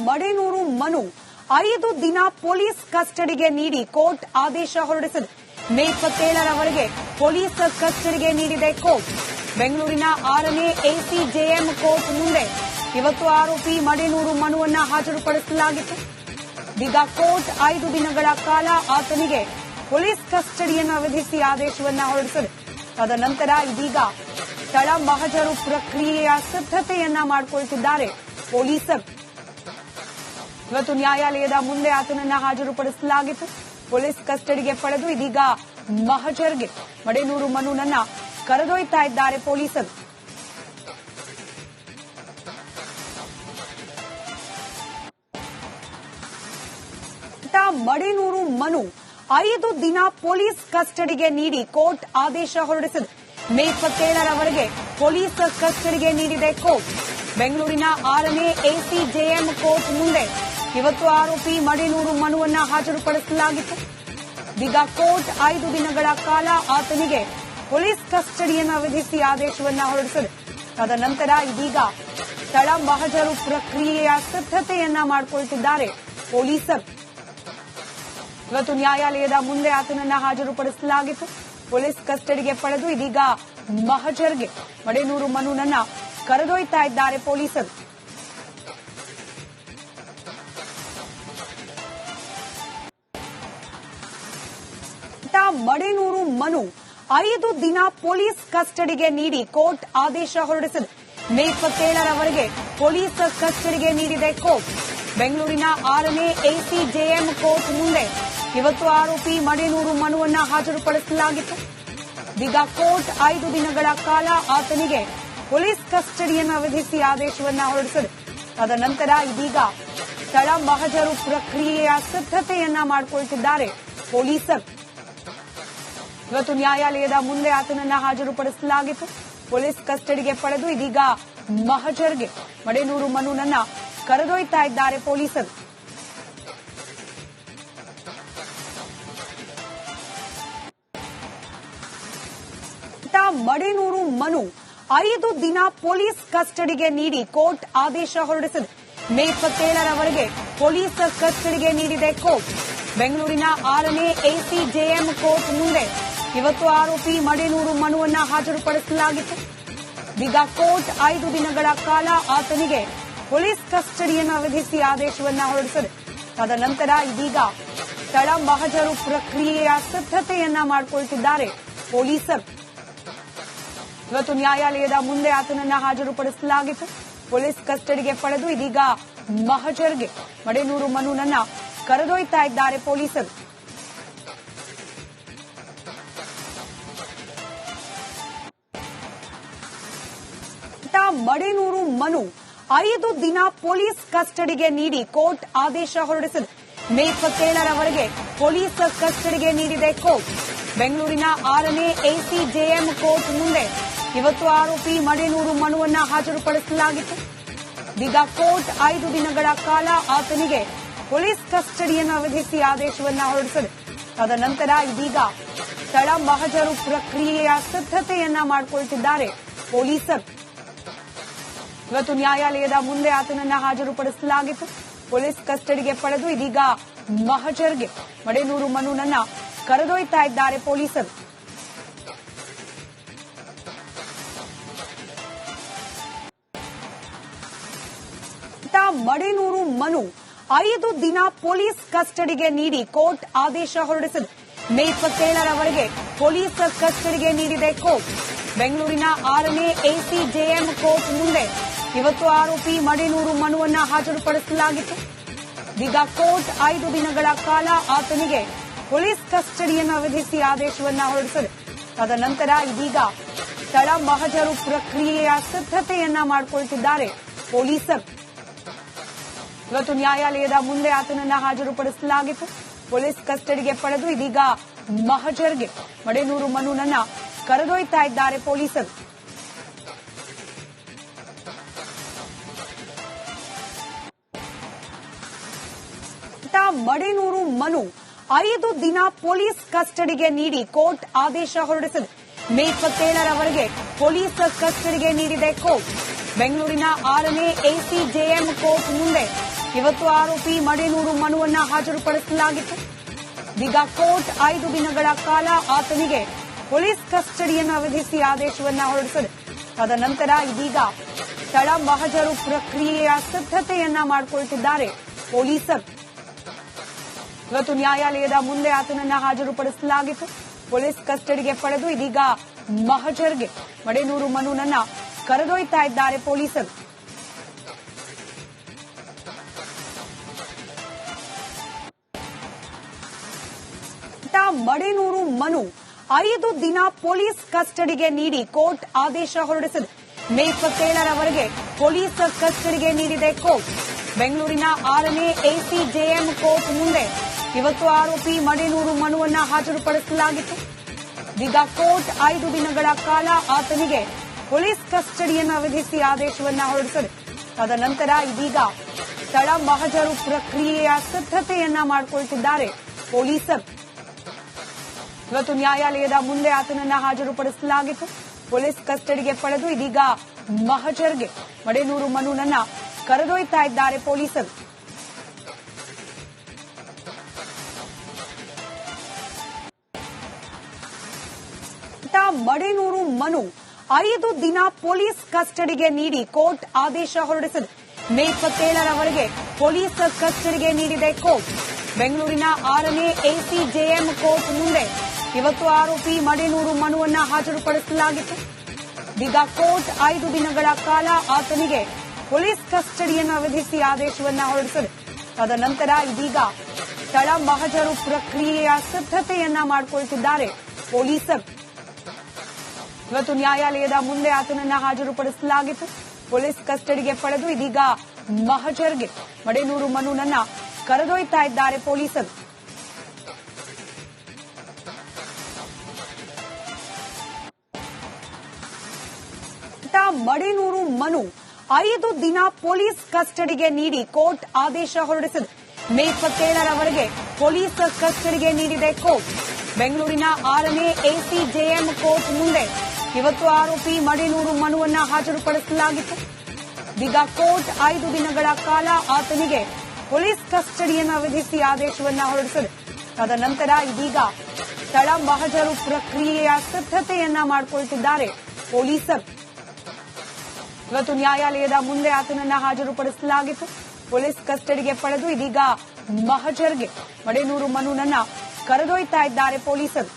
ಮಡೆನೂರು ಮನು 5 ದಿನ ಪೊಲೀಸ್ ಕಸ್ಟಡಿಗೆ ನೀಡಿ ಕೋರ್ಟ್ ಆದೇಶ ಹೊರಡಿಸಿದೆ. ಮೇ 27ರವರೆಗೆ ಪೊಲೀಸ್ ಕಸ್ಟಡಿಗೆ ನೀಡಿದೆ ಕೋರ್ಟ್. ಬೆಂಗಳೂರಿನ 6ನೇ ಎಸಿಜೆಎಂ ಕೋರ್ಟ್ ಮುಂದೆ ಇವತ್ತು ಆರೋಪಿ ಮಡೆನೂರು ಮನುವನ್ನ ಹಾಜರುಪಡಿಸಲಾಗಿತ್ತು. ಈಗ ಕೋರ್ಟ್ 5 ದಿನಗಳ ಕಾಲ ಆತನಿಗೆ ಪೊಲೀಸ್ ಕಸ್ಟಡಿಯನ್ನು ವಿಧಿಸಿ ಆದೇಶವನ್ನ ಹೊರಡಿಸಿದೆ. ತದನಂತರ ಇದೀಗ ಸ್ಥಳ ಮಹಜರು ಪ್ರಕ್ರಿಯೆಯ ಸಿದ್ಧತೆಯನ್ನ ಮಾಡಿಕೊಳ್ತಿದ್ದಾರೆ ಪೊಲೀಸರು. ಇವತ್ತು ನ್ಯಾಯಾಲಯದ ಮುಂದೆ ಆತನನ್ನ ಹಾಜರುಪಡಿಸಲಾಗಿತ್ತು. ಪೊಲೀಸ್ ಕಸ್ಟಡಿಗೆ ಪಡೆದು ಇದೀಗ ಮಹಜರ್ಗೆ ಮಡೆನೂರು ಮನುನನ್ನ ಕರೆದೊಯ್ತಾ ಇದ್ದಾರೆ ಪೊಲೀಸರು. ಮಡೆನೂರು ಮನು 5 ದಿನ ಪೊಲೀಸ್ ಕಸ್ಟಡಿಗೆ ನೀಡಿ ಕೋರ್ಟ್ ಆದೇಶ ಹೊರಡಿಸಿದೆ. ಮೇ 27ರವರೆಗೆ ಪೊಲೀಸ್ ಕಸ್ಟಡಿಗೆ ನೀಡಿದೆ ಕೋರ್ಟ್. ಬೆಂಗಳೂರಿನ 6ನೇ ಎಸಿಜೆಎಂ ಕೋರ್ಟ್ ಮುಂದೆ ಇವತ್ತು ಆರೋಪಿ ಮಡೆನೂರು ಮನುವನ್ನ ಹಾಜರುಪಡಿಸಲಾಗಿತ್ತು. ಈಗ ಕೋರ್ಟ್ 5 ದಿನಗಳ ಕಾಲ ಆತನಿಗೆ ಪೊಲೀಸ್ ಕಸ್ಟಡಿಯನ್ನು ವಿಧಿಸಿ ಆದೇಶವನ್ನ ಹೊರಡಿಸಿದೆ. ತದನಂತರ ಇದೀಗ ಸ್ಥಳ ಮಹಜರು ಪ್ರಕ್ರಿಯೆಯ ಸಿದ್ಧತೆಯನ್ನ ಮಾಡಿಕೊಳ್ತಿದ್ದಾರೆ ಪೊಲೀಸರು. ಇವತ್ತು ನ್ಯಾಯಾಲಯದ ಮುಂದೆ ಆತನನ್ನ ಹಾಜರುಪಡಿಸಲಾಗಿತ್ತು. ಪೊಲೀಸ್ ಕಸ್ಟಡಿಗೆ ಪಡೆದು ಇದೀಗ ಮಹಜರ್ಗೆ ಮಡೆನೂರು ಮನುನನ್ನ ಕರೆದೊಯ್ತಾ ಇದ್ದಾರೆ ಪೊಲೀಸರು. ಮಡೆನೂರು ಮನು 5 ದಿನ ಪೊಲೀಸ್ ಕಸ್ಟಡಿಗೆ ನೀಡಿ ಕೋರ್ಟ್ ಆದೇಶ ಹೊರಡಿಸಿದೆ. ಮೇ 27ರವರೆಗೆ ಪೊಲೀಸ್ ಕಸ್ಟಡಿಗೆ ನೀಡಿದೆ ಕೋರ್ಟ್. ಬೆಂಗಳೂರಿನ 6ನೇ ಎಸಿಜೆಎಂ ಕೋರ್ಟ್ ಮುಂದೆ ಇವತ್ತು ಆರೋಪಿ ಮಡೆನೂರು ಮನುವನ್ನ ಹಾಜರುಪಡಿಸಲಾಗಿತ್ತು. ಈಗ ಕೋರ್ಟ್ 5 ದಿನಗಳ ಕಾಲ ಆತನಿಗೆ ಪೊಲೀಸ್ ಕಸ್ಟಡಿಯನ್ನು ವಿಧಿಸಿ ಆದೇಶವನ್ನ ಹೊರಡಿಸಿದೆ. ತದನಂತರ ಇದೀಗ ಸ್ಥಳ ಮಹಜರು ಪ್ರಕ್ರಿಯೆಯ ಸಿದ್ಧತೆಯನ್ನ ಮಾಡಿಕೊಳ್ತಿದ್ದಾರೆ ಪೊಲೀಸರು. ಇವತ್ತು ನ್ಯಾಯಾಲಯದ ಮುಂದೆ ಆತನನ್ನ ಹಾಜರುಪಡಿಸಲಾಗಿತ್ತು. ಪೊಲೀಸ್ ಕಸ್ಟಡಿಗೆ ಪಡೆದು ಇದೀಗ ಮಹಜರ್ಗೆ ಮಡೆನೂರು ಮನುನನ್ನ ಕರೆದೊಯ್ತಾ ಇದ್ದಾರೆ ಪೊಲೀಸರು. ಮಡೆನೂರು ಮನು 5 ದಿನ ಪೊಲೀಸ್ ಕಸ್ಟಡಿಗೆ ನೀಡಿ ಕೋರ್ಟ್ ಆದೇಶ ಹೊರಡಿಸಿದೆ. ಮೇ 27ರವರೆಗೆ ಪೊಲೀಸ್ ಕಸ್ಟಡಿಗೆ ನೀಡಿದೆ ಕೋರ್ಟ್. ಬೆಂಗಳೂರಿನ 6ನೇ ಎಸಿಜೆಎಂ ಕೋರ್ಟ್ ಮುಂದೆ ಇವತ್ತು ಆರೋಪಿ ಮಡೆನೂರು ಮನುವನ್ನ ಹಾಜರುಪಡಿಸಲಾಗಿತ್ತು. ಈಗ ಕೋರ್ಟ್ 5 ದಿನಗಳ ಕಾಲ ಆತನಿಗೆ ಪೊಲೀಸ್ ಕಸ್ಟಡಿಯನ್ನು ವಿಧಿಸಿ ಆದೇಶವನ್ನ ಹೊರಡಿಸಿದೆ. ತದನಂತರ ಇದೀಗ ಸ್ಥಳ ಮಹಜರು ಪ್ರಕ್ರಿಯೆಯ ಸಿದ್ಧತೆಯನ್ನ ಮಾಡಿಕೊಳ್ತಿದ್ದಾರೆ ಪೊಲೀಸರು. ಇವತ್ತು ನ್ಯಾಯಾಲಯದ ಮುಂದೆ ಆತನನ್ನ ಹಾಜರುಪಡಿಸಲಾಗಿತ್ತು. ಪೊಲೀಸ್ ಕಸ್ಟಡಿಗೆ ಪಡೆದು ಇದೀಗ ಮಹಜರ್ಗೆ ಮಡೆನೂರು ಮನುನನ್ನ ಕರೆದೊಯ್ತಾ ಇದ್ದಾರೆ ಪೊಲೀಸರು. ಮಡೆನೂರು ಮನು 5 ದಿನ ಪೊಲೀಸ್ ಕಸ್ಟಡಿಗೆ ನೀಡಿ ಕೋರ್ಟ್ ಆದೇಶ ಹೊರಡಿಸಿದೆ. ಮೇ 27ರವರೆಗೆ ಪೊಲೀಸ್ ಕಸ್ಟಡಿಗೆ ನೀಡಿದೆ ಕೋರ್ಟ್. ಬೆಂಗಳೂರಿನ 6ನೇ ಎಸಿಜೆಎಂ ಕೋರ್ಟ್ ಮುಂದೆ ಇವತ್ತು ಆರೋಪಿ ಮಡೆನೂರು ಮನುವನ್ನ ಹಾಜರುಪಡಿಸಲಾಗಿತ್ತು. ಈಗ ಕೋರ್ಟ್ 5 ದಿನಗಳ ಕಾಲ ಆತನಿಗೆ ಪೊಲೀಸ್ ಕಸ್ಟಡಿಯನ್ನು ವಿಧಿಸಿ ಆದೇಶವನ್ನ ಹೊರಡಿಸಿದೆ. ತದನಂತರ ಇದೀಗ ಸ್ಥಳ ಮಹಜರು ಪ್ರಕ್ರಿಯೆಯ ಸಿದ್ಧತೆಯನ್ನ ಮಾಡಿಕೊಳ್ತಿದ್ದಾರೆ ಪೊಲೀಸರು. ಇವತ್ತು ನ್ಯಾಯಾಲಯದ ಮುಂದೆ ಆತನನ್ನ ಹಾಜರುಪಡಿಸಲಾಗಿತ್ತು. ಪೊಲೀಸ್ ಕಸ್ಟಡಿಗೆ ಪಡೆದು ಇದೀಗ ಮಹಜರ್ಗೆ ಮಡೆನೂರು ಮನುನನ್ನ ಕರೆದೊಯ್ತಾ ಇದ್ದಾರೆ ಪೊಲೀಸರು. ಮಡೆನೂರು ಮನು 5 ದಿನ ಪೊಲೀಸ್ ಕಸ್ಟಡಿಗೆ ನೀಡಿ ಕೋರ್ಟ್ ಆದೇಶ ಹೊರಡಿಸಿದೆ. ಮೇ 27ರವರೆಗೆ ಪೊಲೀಸ್ ಕಸ್ಟಡಿಗೆ ನೀಡಿದೆ ಕೋರ್ಟ್. ಬೆಂಗಳೂರಿನ 6ನೇ ಎಸಿಜೆಎಂ ಕೋರ್ಟ್ ಮುಂದೆ ಇವತ್ತು ಆರೋಪಿ ಮಡೆನೂರು ಮನುವನ್ನ ಹಾಜರುಪಡಿಸಲಾಗಿತ್ತು. ಈಗ ಕೋರ್ಟ್ 5 ದಿನಗಳ ಕಾಲ ಆತನಿಗೆ ಪೊಲೀಸ್ ಕಸ್ಟಡಿಯನ್ನು ವಿಧಿಸಿ ಆದೇಶವನ್ನ ಹೊರಡಿಸಿದೆ. ತದನಂತರ ಇದೀಗ ಸ್ಥಳ ಮಹಜರು ಪ್ರಕ್ರಿಯೆಯ ಸಿದ್ಧತೆಯನ್ನ ಮಾಡಿಕೊಳ್ತಿದ್ದಾರೆ ಪೊಲೀಸರು. ಇವತ್ತು ನ್ಯಾಯಾಲಯದ ಮುಂದೆ ಆತನನ್ನ ಹಾಜರುಪಡಿಸಲಾಗಿತ್ತು. ಪೊಲೀಸ್ ಕಸ್ಟಡಿಗೆ ಪಡೆದು ಇದೀಗ ಮಹಜರ್ಗೆ ಮಡೆನೂರು ಮನುನನ್ನ ಕರೆದೊಯ್ತಾ ಇದ್ದಾರೆ ಪೊಲೀಸರು. ಮಡೆನೂರು ಮನು 5 ದಿನ ಪೊಲೀಸ್ ಕಸ್ಟಡಿಗೆ ನೀಡಿ ಕೋರ್ಟ್ ಆದೇಶ ಹೊರಡಿಸಿದೆ. ಮೇ 27ರವರೆಗೆ ಪೊಲೀಸ್ ಕಸ್ಟಡಿಗೆ ನೀಡಿದೆ ಕೋರ್ಟ್. ಬೆಂಗಳೂರಿನ 6ನೇ ಎಸಿಜೆಎಂ ಕೋರ್ಟ್ ಮುಂದೆ ಇವತ್ತು ಆರೋಪಿ ಮಡೇನೂರು ಮನುವನ್ನ ಹಾಜರುಪಡಿಸಲಾಗಿತ್ತು. ಇದೀಗ ಕೋರ್ಟ್ 5 ದಿನಗಳ ಕಾಲ ಆತನಿಗೆ ಪೊಲೀಸ್ ಕಸ್ಟಡಿಯನ್ನು ವಿಧಿಸಿ ಆದೇಶವನ್ನ ಹೊರಡಿಸಿದೆ. ತದನಂತರ ಇದೀಗ ಸ್ಥಳ ಮಹಜರು ಪ್ರಕ್ರಿಯೆಯ ಸಿದ್ಧತೆಯನ್ನ ಮಾಡಿಕೊಳ್ತಿದ್ದಾರೆ ಪೊಲೀಸರು. ಇವತ್ತು ನ್ಯಾಯಾಲಯದ ಮುಂದೆ ಆತನನ್ನ ಹಾಜರುಪಡಿಸಲಾಗಿತ್ತು. ಪೊಲೀಸ್ ಕಸ್ಟಡಿಗೆ ಪಡೆದು ಇದೀಗ ಮಹಜರ್ಗೆ ಮಡೇನೂರು ಮನುನನ್ನ ಕರೆದೊಯ್ತಾ ಇದ್ದಾರೆ ಪೊಲೀಸರು. ಮಡೇನೂರು ಮನು 5 ದಿನ ಪೊಲೀಸ್ ಕಸ್ಟಡಿಗೆ ನೀಡಿ ಕೋರ್ಟ್ ಆದೇಶ ಹೊರಡಿಸಿದೆ. ಮೇ 27ರವರೆಗೆ ಪೊಲೀಸ್ ಕಸ್ಟಡಿಗೆ ನೀಡಿದೆ ಕೋರ್ಟ್. ಬೆಂಗಳೂರಿನ 6ನೇ ಎಸಿಜೆಎಂ ಕೋರ್ಟ್ ಮುಂದೆ ಇವತ್ತು ಆರೋಪಿ ಮಡೇನೂರು ಮನುವನ್ನ ಹಾಜರುಪಡಿಸಲಾಗಿತ್ತು. ಇದೀಗ ಕೋರ್ಟ್ 5 ದಿನಗಳ ಕಾಲ ಆತನಿಗೆ ಪೊಲೀಸ್ ಕಸ್ಟಡಿಯನ್ನು ವಿಧಿಸಿ ಆದೇಶವನ್ನ ಹೊರಡಿಸಿದೆ. ತದನಂತರ ಇದೀಗ ಸ್ಥಳ ಮಹಜರು ಪ್ರಕ್ರಿಯೆಯ ಸಿದ್ಧತೆಯನ್ನ ಮಾಡಿಕೊಳ್ತಿದ್ದಾರೆ ಪೊಲೀಸರು. ಇವತ್ತು ನ್ಯಾಯಾಲಯದ ಮುಂದೆ ಆತನನ್ನ ಹಾಜರುಪಡಿಸಲಾಗಿತ್ತು. ಪೊಲೀಸ್ ಕಸ್ಟಡಿಗೆ ಪಡೆದು ಇದೀಗ ಮಹಜರ್ಗೆ ಮಡೇನೂರು ಮನುನನ್ನ ಕರೆದೊಯ್ತಾ ಇದ್ದಾರೆ ಪೊಲೀಸರು. ಮಡೇನೂರು ಮನು 5 ದಿನ ಪೊಲೀಸ್ ಕಸ್ಟಡಿಗೆ ನೀಡಿ ಕೋರ್ಟ್ ಆದೇಶ ಹೊರಡಿಸಿದೆ. ಮೇ 27ರವರೆಗೆ ಪೊಲೀಸ್ ಕಸ್ಟಡಿಗೆ ನೀಡಿದೆ ಕೋರ್ಟ್. ಬೆಂಗಳೂರಿನ 6ನೇ ಎಸಿಜೆಎಂ ಕೋರ್ಟ್ ಮುಂದೆ ಇವತ್ತು ಆರೋಪಿ ಮಡೇನೂರು ಮನುವನ್ನ ಹಾಜರುಪಡಿಸಲಾಗಿತ್ತು. ಇದೀಗ ಕೋರ್ಟ್ 5 ದಿನಗಳ ಕಾಲ ಆತನಿಗೆ ಪೊಲೀಸ್ ಕಸ್ಟಡಿಯನ್ನು ವಿಧಿಸಿ ಆದೇಶವನ್ನ ಹೊರಡಿಸಿದೆ. ತದನಂತರ ಇದೀಗ ಸ್ಥಳ ಮಹಜರು ಪ್ರಕ್ರಿಯೆಯ ಸಿದ್ಧತೆಯನ್ನ ಮಾಡಿಕೊಳ್ತಿದ್ದಾರೆ ಪೊಲೀಸರು. ಇವತ್ತು ನ್ಯಾಯಾಲಯದ ಮುಂದೆ ಆತನನ್ನ ಹಾಜರುಪಡಿಸಲಾಗಿತ್ತು. ಪೊಲೀಸ್ ಕಸ್ಟಡಿಗೆ ಪಡೆದು ಇದೀಗ ಮಹಜರ್ಗೆ ಮಡೇನೂರು ಮನುನನ್ನ ಕರೆದೊಯ್ತಾ ಇದ್ದಾರೆ ಪೊಲೀಸರು. ಮಡೇನೂರು ಮನು 5 ದಿನ ಪೊಲೀಸ್ ಕಸ್ಟಡಿಗೆ ನೀಡಿ ಕೋರ್ಟ್ ಆದೇಶ ಹೊರಡಿಸಿದೆ. ಮೇ 27ರವರೆಗೆ ಪೊಲೀಸ್ ಕಸ್ಟಡಿಗೆ ನೀಡಿದೆ ಕೋರ್ಟ್. ಬೆಂಗಳೂರಿನ 6ನೇ ಎಸಿಜೆಎಂ ಕೋರ್ಟ್ ಮುಂದೆ ಇವತ್ತು ಆರೋಪಿ ಮಡೇನೂರು ಮನುವನ್ನ ಹಾಜರುಪಡಿಸಲಾಗಿತ್ತು. ಇದೀಗ ಕೋರ್ಟ್ 5 ದಿನಗಳ ಕಾಲ ಆತನಿಗೆ ಪೊಲೀಸ್ ಕಸ್ಟಡಿಯನ್ನು ವಿಧಿಸಿ ಆದೇಶವನ್ನ ಹೊರಡಿಸಿದೆ. ತದನಂತರ ಇದೀಗ ಸ್ಥಳ ಮಹಜರು ಪ್ರಕ್ರಿಯೆಯ ಸಿದ್ಧತೆಯನ್ನ ಮಾಡಿಕೊಳ್ತಿದ್ದಾರೆ ಪೊಲೀಸರು. ಇವತ್ತು ನ್ಯಾಯಾಲಯದ ಮುಂದೆ ಆತನನ್ನ ಹಾಜರುಪಡಿಸಲಾಗಿತ್ತು. ಪೊಲೀಸ್ ಕಸ್ಟಡಿಗೆ ಪಡೆದು ಇದೀಗ ಮಹಜರ್ಗೆ ಮಡೇನೂರು ಮನುನನ್ನ ಕರೆದೊಯ್ತಾ ಇದ್ದಾರೆ ಪೊಲೀಸರು.